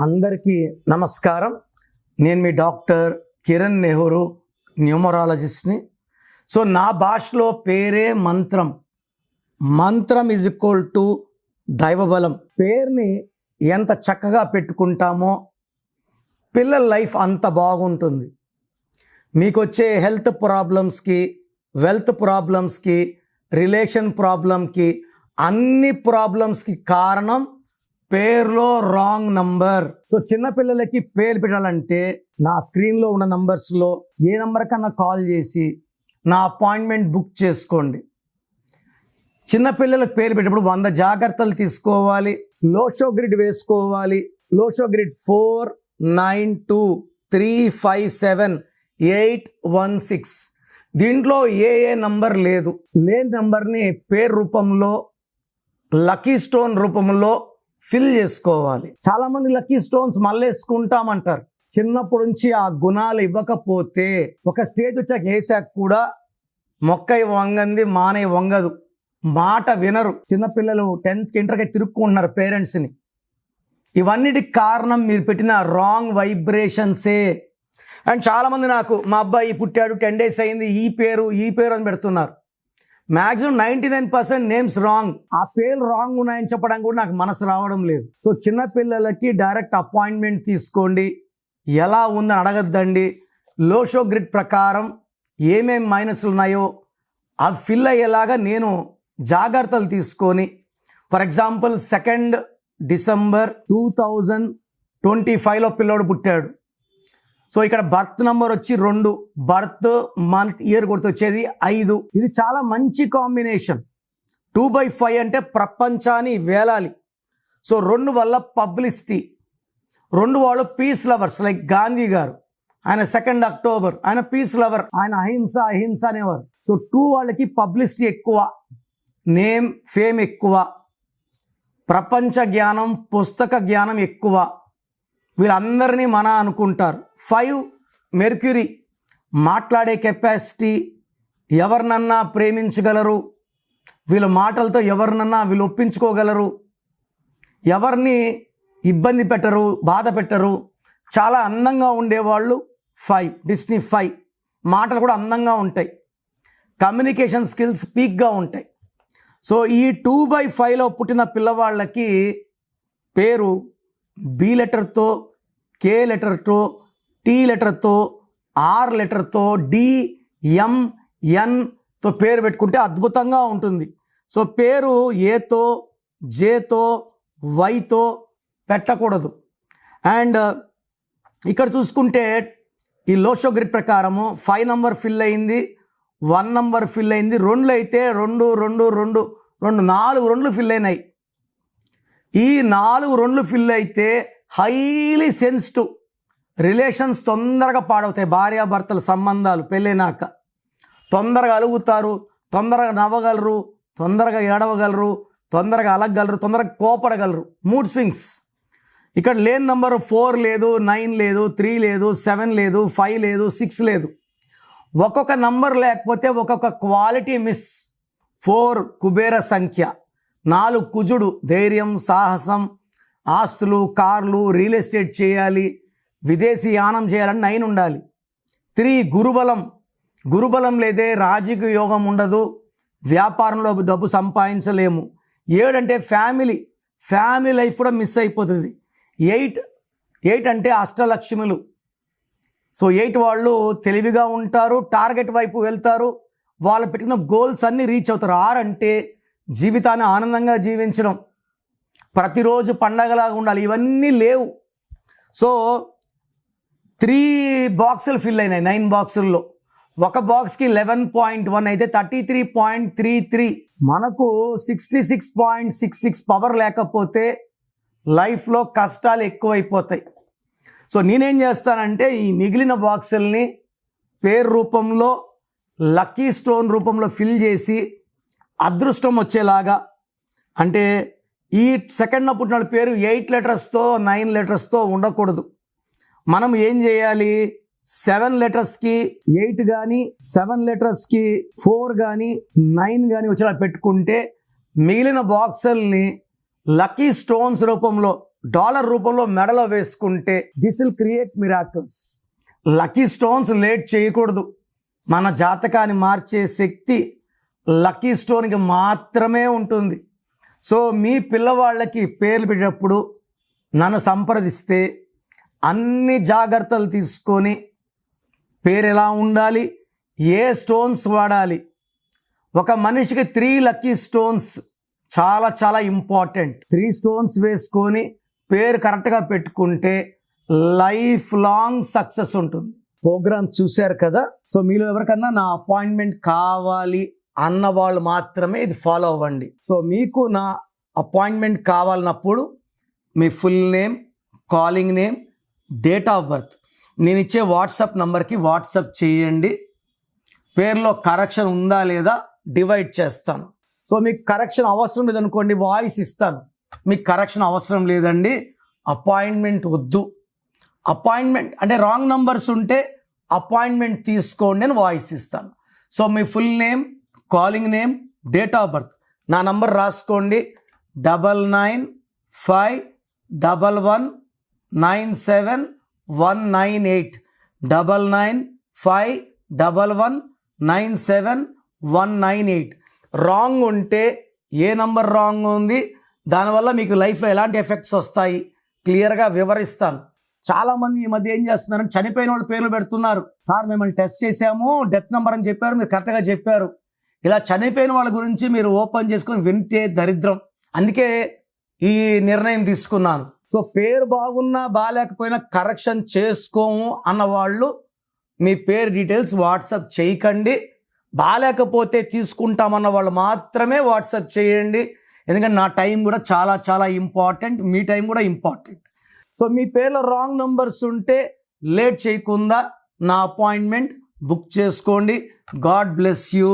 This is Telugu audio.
అందరికీ నమస్కారం. నేను మీ డాక్టర్ కిరణ్ నెహ్రూ, న్యూమరాలజిస్ట్ని. సో నా భాషలో పేరే మంత్రం. మంత్రం ఈజ్ ఈక్వల్ టు దైవబలం. పేరుని ఎంత చక్కగా పెట్టుకుంటామో పిల్లల లైఫ్ అంత బాగుంటుంది. మీకు వచ్చే హెల్త్ ప్రాబ్లమ్స్కి, వెల్త్ ప్రాబ్లమ్స్కి, రిలేషన్ ప్రాబ్లంకి, అన్ని ప్రాబ్లమ్స్కి కారణం పేరులో రాంగ్ నంబర్. సో చిన్నపిల్లలకి పేరు పెట్టాలంటే నా స్క్రీన్లో ఉన్న నంబర్స్లో ఏ నంబర్ కన్నా కాల్ చేసి నా అపాయింట్మెంట్ బుక్ చేసుకోండి. చిన్నపిల్లలకు పేరు పెట్టినప్పుడు 100 జాగ్రత్తలు తీసుకోవాలి. లోషో గ్రిడ్ వేసుకోవాలి. లోషో గ్రిడ్ 492357 దీంట్లో ఏ నంబర్ లేదు. లేని నంబర్ని పేరు రూపంలో, లక్కీ స్టోన్ రూపంలో ఫిల్ చేసుకోవాలి. చాలా మంది లక్కీ స్టోన్స్ మళ్ళేసుకుంటామంటారు. చిన్నప్పటి నుంచి ఆ గుణాలు ఇవ్వకపోతే ఒక స్టేజ్ వచ్చాక వేసాక కూడా మొక్కై వంగంది మానై వంగదు, మాట వినరు. చిన్నపిల్లలు 10th ఇంటర్కి తిరుక్కుంటున్నారు పేరెంట్స్ని. ఇవన్నిటికి కారణం మీరు పెట్టిన రాంగ్ వైబ్రేషన్సే. అండ్ చాలామంది నాకు మా అబ్బాయి పుట్టాడు 10 days అయింది, ఈ పేరు అని పెడుతున్నారు. Maximum 99% names wrong. ఆ పేర్లు రాంగ్ ఉన్నాయని చెప్పడానికి కూడా నాకు మనసు రావడం లేదు. సో చిన్నపిల్లలకి డైరెక్ట్ అపాయింట్మెంట్ తీసుకోండి. ఎలా ఉందని అడగద్దండి. లోషో గ్రిడ్ ప్రకారం ఏమేం మైనస్లు ఉన్నాయో అవి ఫిల్ అయ్యేలాగా నేను జాగ్రత్తలు తీసుకొని, ఫర్ ఎగ్జాంపుల్ 2nd December 2025లో పిల్లోడు పుట్టాడు. సో ఇక్కడ బర్త్ నంబర్ వచ్చి 2, బర్త్ మంత్ ఇయర్ గుర్తొచ్చేది 5. ఇది చాలా మంచి కాంబినేషన్. 2/5 అంటే ప్రపంచాన్ని వేలాలి. సో 2 వల్ల పబ్లిసిటీ. 2 వాళ్ళు పీస్ లవర్స్, లైక్ గాంధీ గారు, ఆయన 2nd October, ఆయన పీస్ లవర్, ఆయన అహింస అనేవారు. సో 2 వాళ్ళకి పబ్లిసిటీ ఎక్కువ, నేమ్ ఫేమ్ ఎక్కువ, ప్రపంచ జ్ఞానం, పుస్తక జ్ఞానం ఎక్కువ. వీళ్ళందరినీ మన అనుకుంటారు. 5 మెర్క్యూరీ, మాట్లాడే కెపాసిటీ, ఎవరినన్నా ప్రేమించగలరు, వీళ్ళ మాటలతో ఎవరినన్నా వీళ్ళు ఒప్పించుకోగలరు, ఎవరిని ఇబ్బంది పెట్టరు, బాధ పెట్టరు, చాలా అందంగా ఉండేవాళ్ళు 5. డిస్నీ 5 మాటలు కూడా అందంగా ఉంటాయి, కమ్యూనికేషన్ స్కిల్స్ పీక్గా ఉంటాయి. సో ఈ 2/5లో పుట్టిన పిల్లవాళ్ళకి పేరు బి లెటర్తో, కే లెటర్తో, టీ లెటర్తో, ఆర్ లెటర్తో, DMNతో పేరు పెట్టుకుంటే అద్భుతంగా ఉంటుంది. సో పేరు ఏతో, జేతో, వైతో పెట్టకూడదు. అండ్ ఇక్కడ చూసుకుంటే ఈ లోషో గ్రిడ్ ప్రకారము 5 నంబర్ ఫిల్ అయింది, 1 నంబర్ ఫిల్ అయింది, 2 అయితే 2 4 2 ఫిల్ అయినాయి. ఈ 4 2 ఫిల్ అయితే హైలీ సెన్సిటివ్ రిలేషన్స్ తొందరగా పాడవుతాయి. భార్యాభర్తల సంబంధాలు పెళ్ళైనాక తొందరగా అలుగుతారు, తొందరగా నవ్వగలరు, తొందరగా ఏడవగలరు, తొందరగా అలగగలరు, తొందరగా కోపడగలరు. Mood swings. ఇక్కడ లేని నంబరు 4 లేదు, 9 లేదు, 3 లేదు, 7 లేదు, 5 లేదు, 6 లేదు. ఒక్కొక్క నంబర్ లేకపోతే ఒక్కొక్క క్వాలిటీ మిస్. 4 కుబేర సంఖ్య, 4 కుజుడు, ధైర్యం, సాహసం, ఆస్తులు, కార్లు, రియల్ ఎస్టేట్ చేయాలి, విదేశీ యానం చేయాలని 9 ఉండాలి. 3 గురుబలం లేదే రాజకీయ యోగం ఉండదు, వ్యాపారంలో డబ్బు సంపాదించలేము. 7 అంటే ఫ్యామిలీ లైఫ్ కూడా మిస్ అయిపోతుంది. 8 అంటే అష్టలక్ష్ములు. సో 8 వాళ్ళు తెలివిగా ఉంటారు, టార్గెట్ వైపు వెళ్తారు, వాళ్ళు పెట్టిన గోల్స్ అన్నీ రీచ్ అవుతారు. 6 అంటే జీవితాన్ని ఆనందంగా జీవించడం, ప్రతిరోజు పండగలాగా ఉండాలి. ఇవన్నీ లేవు. సో 3 బాక్సులు ఫిల్ అయినాయి 9 బాక్సుల్లో. ఒక బాక్స్కి 11.1 అయితే 33.33. మనకు 66.66 పవర్ లేకపోతే లైఫ్లో కష్టాలు ఎక్కువైపోతాయి. సో నేనేం చేస్తానంటే ఈ మిగిలిన బాక్సుల్ని పేరు రూపంలో, లక్కీ స్టోన్ రూపంలో ఫిల్ చేసి అదృష్టం వచ్చేలాగా, అంటే ఈ 2nd పుట్టిన పేరు 8 లెటర్స్తో 9 లెటర్స్తో ఉండకూడదు. మనం ఏం చేయాలి, 7 లెటర్స్కి 8 కానీ, 7 లెటర్స్కి 4 కానీ, 9 కానీ వచ్చేలా పెట్టుకుంటే మిగిలిన బాక్సుల్ని లక్కీ స్టోన్స్ రూపంలో డాలర్ రూపంలో మెడలో వేసుకుంటే this will create miracles. Lucky stones late చేయకూడదు. మన జాతకాన్ని మార్చే శక్తి లక్కీ స్టోన్కి మాత్రమే ఉంటుంది. సో మీ పిల్లవాళ్ళకి పేర్లు పెట్టేటప్పుడు నన్ను సంప్రదిస్తే అన్ని జాగ్రత్తలు తీసుకొని పేరు ఎలా ఉండాలి, ఏ స్టోన్స్ వాడాలి. ఒక మనిషికి 3 లక్కీ స్టోన్స్ చాలా చాలా ఇంపార్టెంట్. 3 స్టోన్స్ వేసుకొని పేరు కరెక్ట్గా పెట్టుకుంటే లైఫ్ లాంగ్ సక్సెస్ ఉంటుంది. ప్రోగ్రామ్ చూశారు కదా. సో మీలో ఎవరికన్నా నా అపాయింట్మెంట్ కావాలి అన్న వాళ్ళు మాత్రమే ఇది ఫాలో అవ్వండి. సో మీకు నా అపాయింట్మెంట్ కావాలన్నప్పుడు మీ full name, calling name, date of birth నేను ఇచ్చే వాట్సాప్ నంబర్కి వాట్సాప్ చేయండి. పేరులో కరెక్షన్ ఉందా లేదా డివైడ్ చేస్తాను. సో మీకు కరెక్షన్ అవసరం లేదనుకోండి, వాయిస్ ఇస్తాను. మీకు కరెక్షన్ అవసరం లేదండి, అపాయింట్మెంట్ వద్దు, అపాయింట్మెంట్ అంటే రాంగ్ నంబర్స్ ఉంటే అపాయింట్మెంట్ తీసుకోండి అని వాయిస్ ఇస్తాను. So me full name, calling name, date of birth నా నంబర్ రాసుకోండి. 9951197198 9951197198. రాంగ్ ఉంటే ఏ నంబర్ రాంగ్ ఉంది, దానివల్ల మీకు లైఫ్లో ఎలాంటి ఎఫెక్ట్స్ వస్తాయి క్లియర్గా వివరిస్తాను. చాలామంది ఈ మధ్య ఏం చేస్తున్నారంటే చనిపోయిన వాళ్ళ పేర్లు పెడుతున్నారు. సార్ మిమ్మల్ని టెస్ట్ చేశాము, డెత్ నెంబర్ అని చెప్పారు, మీరు కరెక్ట్గా చెప్పారు. ఇలా చనిపోయిన వాళ్ళ గురించి మీరు ఓపెన్ చేసుకొని వింటే దరిద్రం. అందుకే ఈ నిర్ణయం తీసుకున్నాను. సో పేరు బాగున్నా బాగాలేకపోయినా కరెక్షన్ చేసుకోము అన్న వాళ్ళు మీ పేరు డీటెయిల్స్ వాట్సాప్ చేయకండి. బాగాలేకపోతే తీసుకుంటామన్న వాళ్ళు మాత్రమే వాట్సాప్ చేయండి. ఎందుకంటే నా టైం కూడా చాలా చాలా ఇంపార్టెంట్, మీ టైం కూడా ఇంపార్టెంట్. సో మీ పేర్లో రాంగ్ నంబర్స్ ఉంటే లేట్ చేయకుండా నా అపాయింట్మెంట్ బుక్ చేసుకోండి. God bless you.